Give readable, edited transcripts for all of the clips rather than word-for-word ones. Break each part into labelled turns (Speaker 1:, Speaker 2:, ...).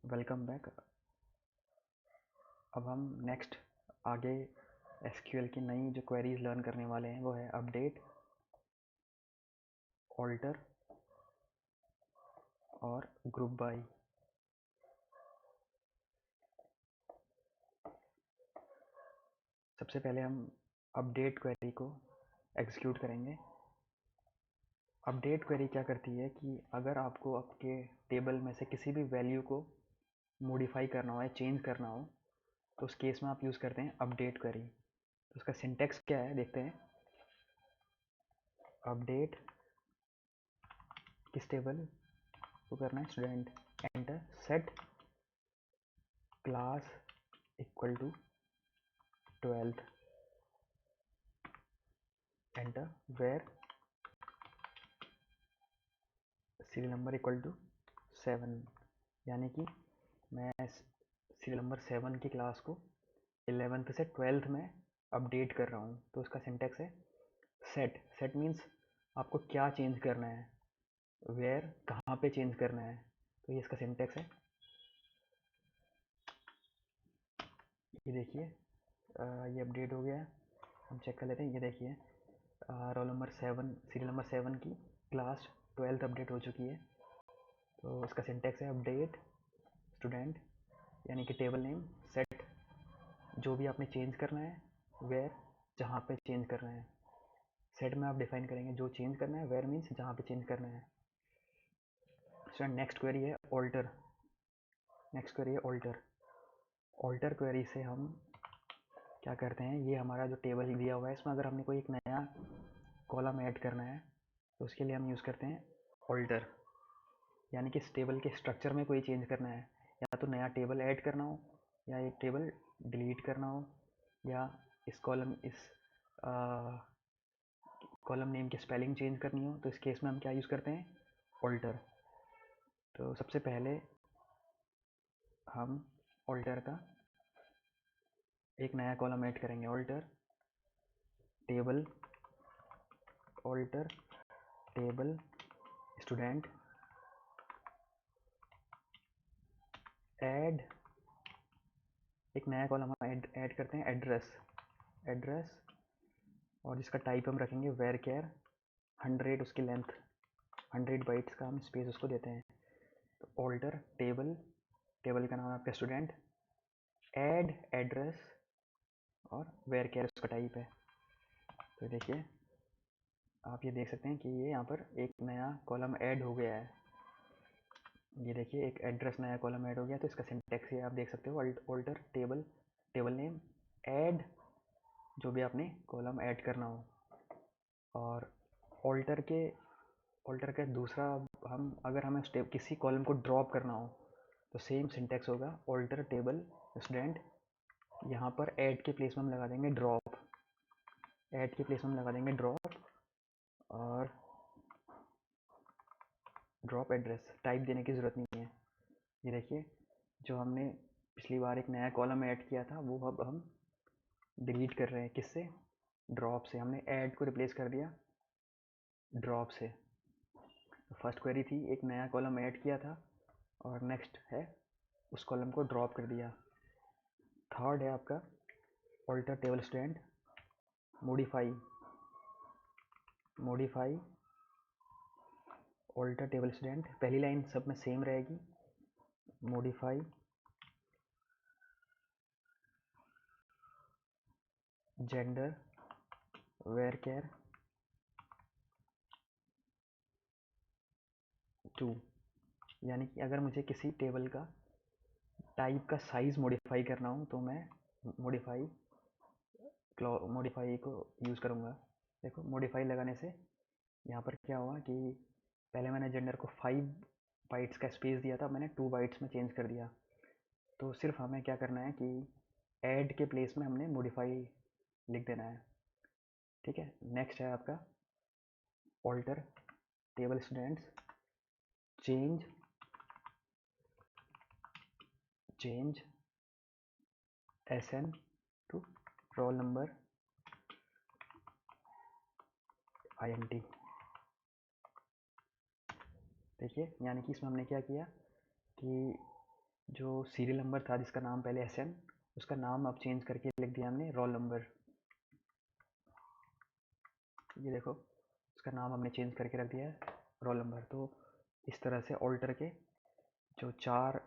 Speaker 1: Welcome back. अब हम next आगे एसक्यूएल की नई जो क्वेरीज लर्न करने वाले हैं वो है अपडेट, ऑल्टर और ग्रुप बाय। सबसे पहले हम अपडेट क्वेरी को एग्जीक्यूट करेंगे। अपडेट क्वेरी क्या करती है कि अगर आपको आपके टेबल में से किसी भी वैल्यू को मॉडिफाई करना हो या चेंज करना हो तो उस केस में आप यूज़ करते हैं अपडेट क्वेरी। तो उसका सिंटेक्स क्या है देखते हैं। अपडेट किस टेबल को करना है, student, enter set class equal to 12th, enter where serial number equal to 7। यानी कि मैं सीरियल नंबर 7 की क्लास को 11th से 12th में अपडेट कर रहा हूँ। तो उसका सिंटेक्स है सेट। सेट मीन्स आपको क्या चेंज करना है, वेयर कहाँ पे चेंज करना है। तो ये इसका सिंटेक्स है। ये देखिए ये अपडेट हो गया है। हम चेक कर लेते हैं। ये देखिए रोल नंबर 7, सीरियल नंबर 7 की क्लास 12th अपडेट हो चुकी है। तो इसका सिंटेक्स है अपडेट स्टूडेंट, यानी कि टेबल नेम सेट जो भी आपने चेंज करना है, वेयर जहाँ पे चेंज करना है। सेट में आप डिफाइन करेंगे जो चेंज करना है, वेयर मीन्स जहाँ पे चेंज करना है। स्टूडेंट नेक्स्ट क्वेरी है ऑल्टर। नेक्स्ट क्वेरी है ऑल्टर। ऑल्टर क्वेरी से हम क्या करते हैं, ये हमारा जो टेबल दिया हुआ है इसमें अगर हमने कोई एक नया कॉलम ऐड करना है तो उसके लिए हम यूज़ करते हैं ऑल्टर। यानी कि इस टेबल के स्ट्रक्चर में कोई चेंज करना है, या तो नया टेबल ऐड करना हो, या एक टेबल डिलीट करना हो, या इस कॉलम नेम की स्पेलिंग चेंज करनी हो, तो इस केस में हम क्या यूज़ करते हैं, ऑल्टर। तो सबसे पहले हम ऑल्टर का एक नया कॉलम ऐड करेंगे, alter table, alter table student, add एक नया कॉलम ऐड करते हैं एड्रेस। एड्रेस और इसका टाइप हम रखेंगे वेर केयर 100, उसकी लेंथ 100 बाइट्स का हम स्पेस उसको देते हैं। तो ऑल्टर टेबल, टेबल का नाम है आपका स्टूडेंट, ऐड एड्रेस और वेर केयर उसका टाइप है। तो देखिए आप ये देख सकते हैं कि ये यहाँ पर एक नया कॉलम ऐड हो गया है। ये देखिए एक एड्रेस नया कॉलम ऐड हो गया। तो इसका सिंटेक्स ये आप देख सकते हो, alter table, table name, add जो भी आपने कॉलम ऐड करना हो। और ऑल्टर के दूसरा हम अगर हमें किसी कॉलम को ड्रॉप करना हो तो सेम सिंटेक्स होगा, ऑल्टर टेबल स्टूडेंट, यहाँ पर ऐड के प्लेस में हम लगा देंगे ड्रॉप। ऐड के प्लेस में हम लगा देंगे ड्रॉप और ड्रॉप एड्रेस। टाइप देने की ज़रूरत नहीं है। ये देखिए जो हमने पिछली बार एक नया कॉलम ऐड किया था वो अब हम डिलीट कर रहे हैं। किससे, ड्रॉप से। हमने ऐड को रिप्लेस कर दिया ड्रॉप से। तो फर्स्ट क्वेरी थी एक नया कॉलम ऐड किया था और नेक्स्ट है उस कॉलम को ड्रॉप कर दिया। थर्ड है आपका alter table student, modify, modify alter table student. पहली लाइन सब में सेम रहेगी, मॉडिफाई जेंडर वेयर केयर 2। यानी कि अगर मुझे किसी टेबल का टाइप का साइज़ मॉडिफाई करना हो तो मैं मॉडिफाई को यूज़ करूँगा। देखो मॉडिफाई लगाने से यहाँ पर क्या हुआ कि पहले मैंने जेंडर को 5 बाइट्स का स्पेस दिया था, मैंने 2 बाइट्स में चेंज कर दिया। तो सिर्फ हमें क्या करना है कि ऐड के प्लेस में हमने मॉडिफाई लिख देना है। ठीक है। नेक्स्ट है आपका alter table students, change change SN to roll number INT। देखिए यानी कि इसमें हमने क्या किया कि जो सीरियल नंबर था जिसका नाम पहले SN, उसका नाम अब चेंज करके लिख दिया हमने रोल नंबर। ये देखो, उसका नाम हमने चेंज करके रख दिया है रोल नंबर। तो इस तरह से ऑल्टर के जो 4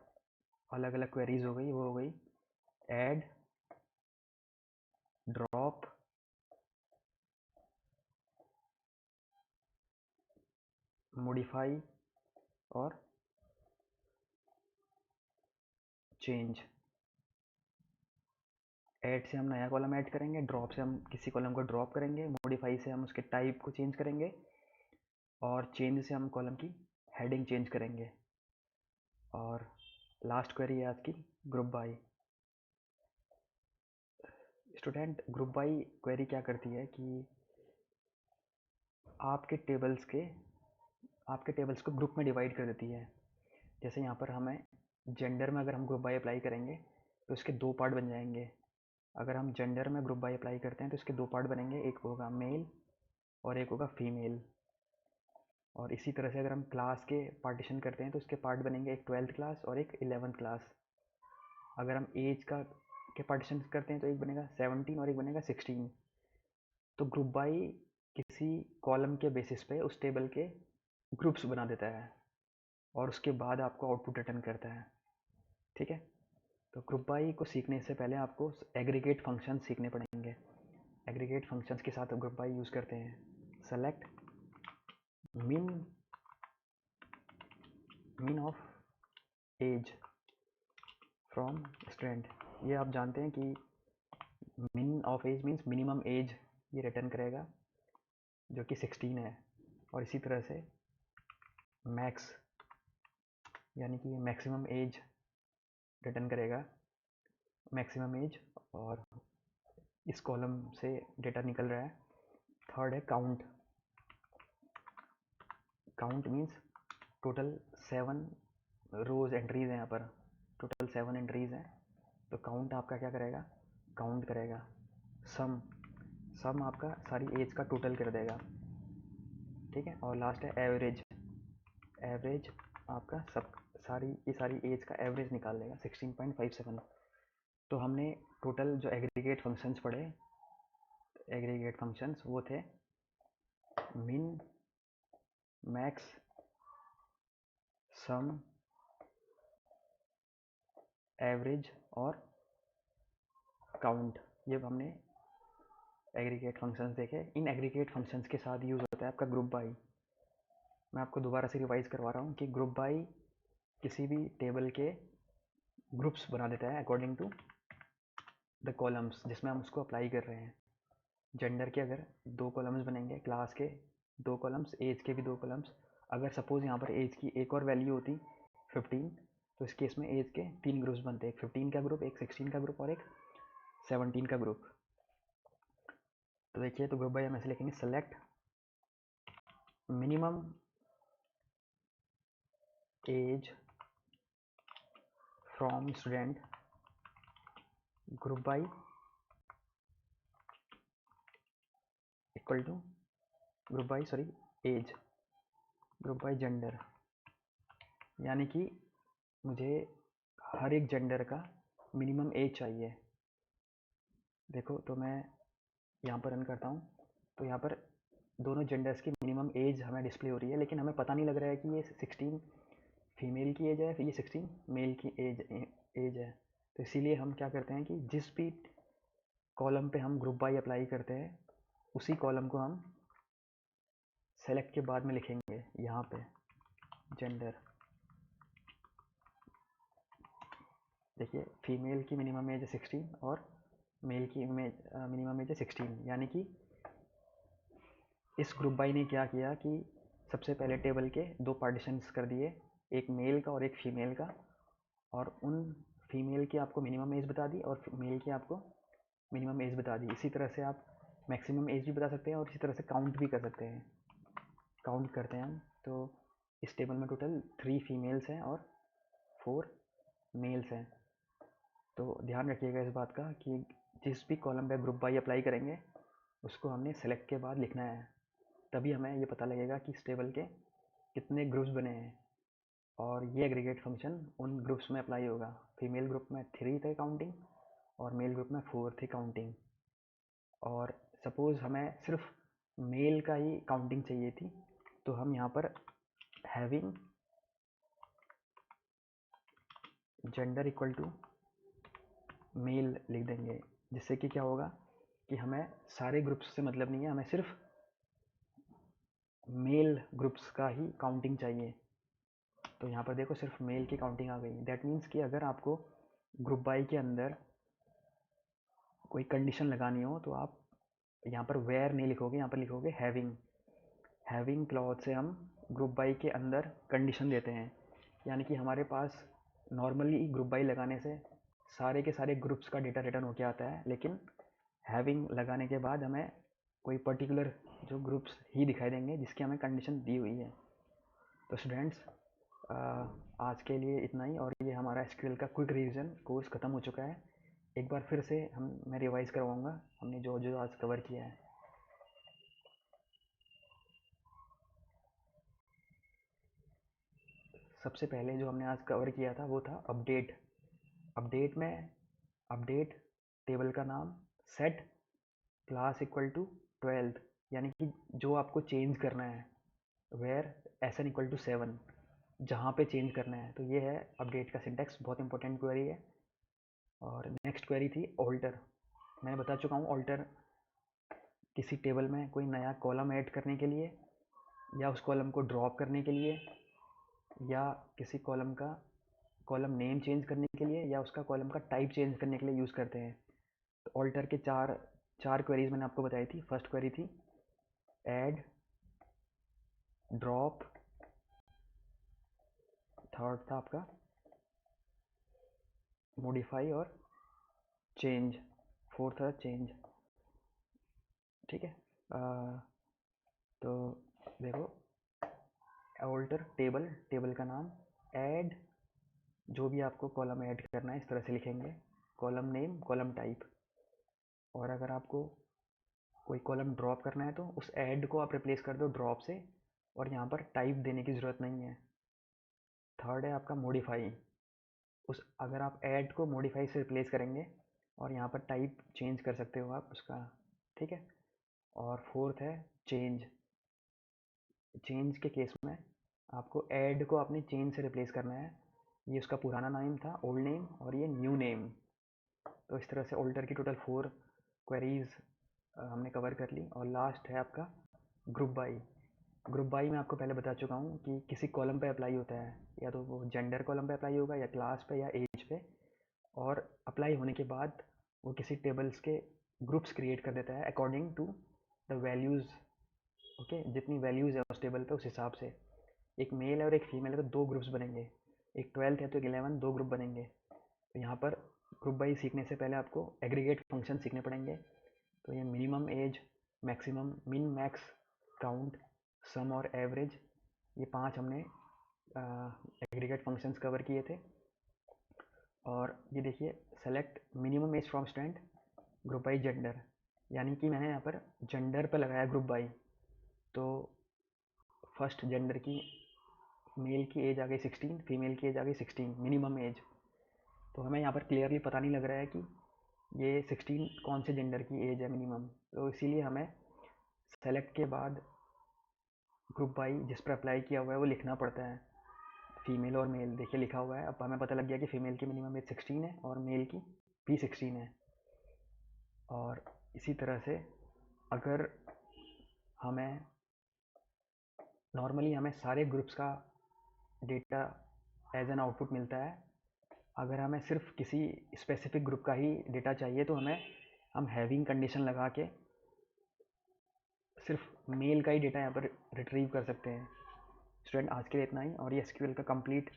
Speaker 1: अलग अलग क्वेरीज हो गई, वो हो गई ऐड, ड्रॉप, मॉडिफाई और चेंज। ऐड से हम नया कॉलम ऐड करेंगे, ड्रॉप से हम किसी कॉलम को ड्रॉप करेंगे, मॉडिफाई से हम उसके टाइप को चेंज करेंगे और चेंज से हम कॉलम की हेडिंग चेंज करेंगे। और लास्ट क्वेरी है आज की group by. Student, group by query क्या करती है कि आपके टेबल्स को ग्रुप में डिवाइड कर देती है। जैसे यहाँ पर हमें जेंडर में अगर हम ग्रुप बाई अप्लाई करेंगे तो इसके 2 पार्ट बन जाएंगे। अगर हम जेंडर में ग्रुप बाई अप्लाई करते हैं तो इसके 2 पार्ट बनेंगे, एक होगा मेल और एक होगा फीमेल। और इसी तरह से अगर हम क्लास के पार्टीशन करते हैं तो इसके पार्ट बनेंगे, एक 12th क्लास और एक 11th क्लास। अगर हम एज का के पार्टीशन करते हैं तो एक बनेगा 17 और एक बनेगा 16। तो ग्रुप बाई किसी कॉलम के बेसिस पे उस टेबल के ग्रुप्स बना देता है और उसके बाद आपको आउटपुट रिटर्न करता है। ठीक है, तो ग्रुप बाई को सीखने से पहले आपको एग्रीगेट फंक्शन सीखने पड़ेंगे। एग्रीगेट फंक्शंस के साथ ग्रुप बाई यूज़ करते हैं। Select min of age from student. ये आप जानते हैं कि min of age means minimum age ये रिटर्न करेगा जो कि 16 है। और इसी तरह से मैक्स यानी कि मैक्सिमम एज रिटर्न करेगा, मैक्सिमम एज। और इस कॉलम से डेटा निकल रहा है। थर्ड है काउंट। काउंट मीन्स टोटल 7 रोज एंट्रीज हैं यहाँ पर, टोटल 7 एंट्रीज हैं। तो काउंट आपका क्या करेगा, काउंट करेगा। सम आपका सारी एज का टोटल कर देगा। ठीक है, और लास्ट है एवरेज। एवरेज आपका सब सारी एज का एवरेज निकाल देगा 16.57। तो हमने टोटल जो एग्रीगेट फंक्शंस पढ़े, एग्रीगेट फंक्शंस वो थे मिन, मैक्स, सम, एवरेज और काउंट। ये हमने एग्रीगेट फंक्शंस देखे। इन एग्रीगेट फंक्शंस के साथ यूज़ होता है आपका ग्रुप बाई। मैं आपको दोबारा से रिवाइज करवा रहा हूँ कि ग्रुप बाई किसी भी टेबल के ग्रुप्स बना देता है अकॉर्डिंग टू द कॉलम्स जिसमें हम उसको अप्लाई कर रहे हैं। जेंडर के अगर 2 कॉलम्स बनेंगे, क्लास के 2 कॉलम्स, एज के भी 2 कॉलम्स। अगर सपोज यहाँ पर एज की एक और वैल्यू होती 15, तो इस केस में एज के 3 ग्रुप्स बनते, एक 15 का ग्रुप, एक 16 का ग्रुप और एक 17 का ग्रुप। तो देखिए, तो ग्रुप बाई हम ऐसे लिखेंगे, select minimum age from student group by equal to group by age, group by gender. यानी कि मुझे हर एक जेंडर का मिनिमम एज चाहिए। देखो, तो मैं यहाँ पर रन करता हूँ तो यहाँ पर दोनों जेंडर्स की मिनिमम एज हमें डिस्प्ले हो रही है, लेकिन हमें पता नहीं लग रहा है कि ये 16 फीमेल की एज है फिर ये 16 मेल की एज है। तो इसीलिए हम क्या करते हैं कि जिस भी कॉलम पे हम ग्रुप बाई अप्लाई करते हैं उसी कॉलम को हम सेलेक्ट के बाद में लिखेंगे यहाँ पे जेंडर। देखिए, फीमेल की मिनिमम एज है 16 और मेल की मिनिमम एज है 16। यानी कि इस ग्रुप बाई ने क्या किया कि सबसे पहले टेबल के 2 पार्टीशंस कर दिए, एक मेल का और एक फीमेल का। और उन फीमेल की आपको मिनिमम एज बता दी और मेल की आपको मिनिमम एज बता दी। इसी तरह से आप मैक्सिमम एज भी बता सकते हैं और इसी तरह से काउंट भी कर सकते हैं। काउंट करते हैं हम, तो इस टेबल में टोटल 3 फीमेल्स हैं और 4 मेल्स हैं। तो ध्यान रखिएगा इस बात का कि जिस भी कॉलम पे ग्रुप बाई अप्लाई करेंगे उसको हमने सेलेक्ट के बाद लिखना है, तभी हमें ये पता लगेगा कि इस टेबल के कितने ग्रुप्स बने हैं। और ये एग्रीगेट फंक्शन उन ग्रुप्स में अप्लाई होगा। फीमेल ग्रुप में 3 थे काउंटिंग और मेल ग्रुप में 4 थी काउंटिंग। और सपोज़ हमें सिर्फ मेल का ही काउंटिंग चाहिए थी, तो हम यहाँ पर having gender equal to male लिख देंगे, जिससे कि क्या होगा कि हमें सारे ग्रुप्स से मतलब नहीं है, हमें सिर्फ मेल ग्रुप्स का ही काउंटिंग चाहिए। तो यहाँ पर देखो सिर्फ मेल की काउंटिंग आ गई। दैट मीन्स कि अगर आपको ग्रुप बाई के अंदर कोई कंडीशन लगानी हो तो आप यहाँ पर वेयर नहीं लिखोगे, यहाँ पर लिखोगे हैविंग। हैविंग क्लॉज से हम ग्रुप बाई के अंदर कंडीशन देते हैं, यानी कि हमारे पास नॉर्मली ग्रुप बाई लगाने से सारे के सारे ग्रुप्स का डेटा रिटर्न होके आता है, लेकिन हैविंग लगाने के बाद हमें कोई पर्टिकुलर जो ग्रुप्स ही दिखाई देंगे जिसकी हमें कंडीशन दी हुई है। तो स्टूडेंट्स आज के लिए इतना ही, और ये हमारा एसक्यूएल का क्विक रिवीजन कोर्स ख़त्म हो चुका है। एक बार फिर से मैं रिवाइज करवाऊँगा हमने जो जो आज कवर किया है। सबसे पहले जो हमने आज कवर किया था वो था अपडेट। अपडेट में अपडेट टेबल का नाम, सेट क्लास इक्वल टू 12, यानी कि जो आपको चेंज करना है, where S N equal to 7, जहाँ पे चेंज करना है। तो ये है अपडेट का सिंटैक्स, बहुत इंपॉर्टेंट क्वेरी है। और नेक्स्ट क्वेरी थी ऑल्टर। मैंने बता चुका हूँ ऑल्टर किसी टेबल में कोई नया कॉलम ऐड करने के लिए, या उस कॉलम को ड्रॉप करने के लिए, या किसी कॉलम का कॉलम नेम चेंज करने के लिए, या उसका कॉलम का टाइप चेंज करने के लिए यूज़ करते हैं। तो ऑल्टर के चार क्वेरीज मैंने आपको बताई थी। फर्स्ट क्वेरी थी ऐड, ड्रॉप, थर्ड था आपका मॉडिफाई और चेंज, फोर्थ था चेंज। ठीक है, तो देखो ऑल्टर टेबल, टेबल का नाम, ऐड जो भी आपको कॉलम ऐड करना है इस तरह से लिखेंगे, कॉलम नेम, कॉलम टाइप। और अगर आपको कोई कॉलम ड्रॉप करना है तो उस ऐड को आप रिप्लेस कर दो ड्रॉप से, और यहाँ पर टाइप देने की ज़रूरत नहीं है। थर्ड है आपका मॉडिफाई, उस अगर आप ऐड को मॉडिफाई से रिप्लेस करेंगे और यहाँ पर टाइप चेंज कर सकते हो आप उसका। ठीक है, और फोर्थ है चेंज। चेंज के केस में आपको ऐड को अपने चेंज से रिप्लेस करना है। ये उसका पुराना नेम था, ओल्ड नेम, और ये न्यू नेम। तो इस तरह से ऑल्टर की टोटल 4 क्वेरीज हमने कवर कर ली। और लास्ट है आपका ग्रुप बाई। ग्रुप बाई में आपको पहले बता चुका हूँ कि किसी कॉलम पे अप्लाई होता है, या तो वो जेंडर कॉलम पे अप्लाई होगा, या क्लास पे, या एज पे। और अप्लाई होने के बाद वो किसी टेबल्स के ग्रुप्स क्रिएट कर देता है according to the values. Okay, जितनी वैल्यूज़ है उस टेबल पे उस हिसाब से। एक मेल है और एक फीमेल है तो 2 ग्रुप्स बनेंगे, एक 12 है तो एक 11, 2 ग्रुप बनेंगे। तो यहाँ पर ग्रुप बाई सीखने से पहले आपको एग्रीगेट फंक्शन सीखने पड़ेंगे। तो ये मिनिमम एज, मैक्सिमम, मिन, मैक्स, काउंट, सम और एवरेज, ये 5 हमने एग्रीगेट फंक्शंस कवर किए थे। और ये देखिए select minimum age from stand group by gender, यानी कि मैंने यहाँ पर जेंडर पर लगाया ग्रुप बाई। तो फर्स्ट जेंडर की मेल की एज आ गई 16, फीमेल की एज आ गई 16, मिनिमम एज। तो हमें यहाँ पर क्लियरली पता नहीं लग रहा है कि ये 16 कौन से जेंडर की एज है मिनिमम। तो इसीलिए हमें सेलेक्ट के बाद ग्रुप बाई जिस पर अप्लाई किया हुआ है वो लिखना पड़ता है, फीमेल और मेल। देखिए लिखा हुआ है, अब हमें पता लग गया कि फीमेल की मिनिमम एज 16 है और मेल की भी 16 है। और इसी तरह से अगर हमें नॉर्मली हमें सारे ग्रुप्स का डेटा एज एन आउटपुट मिलता है, अगर हमें सिर्फ किसी स्पेसिफिक ग्रुप का ही डेटा चाहिए तो हम हैविंग कंडीशन लगा के सिर्फ मेल का ही डेटा यहाँ पर रिट्रीव कर सकते हैं। स्टूडेंट आज के लिए इतना ही, और ये एसक्यूएल का कंप्लीट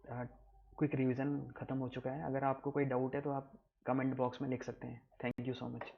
Speaker 1: क्विक रिवीजन ख़त्म हो चुका है। अगर आपको कोई डाउट है तो आप कमेंट बॉक्स में लिख सकते हैं। Thank you so much.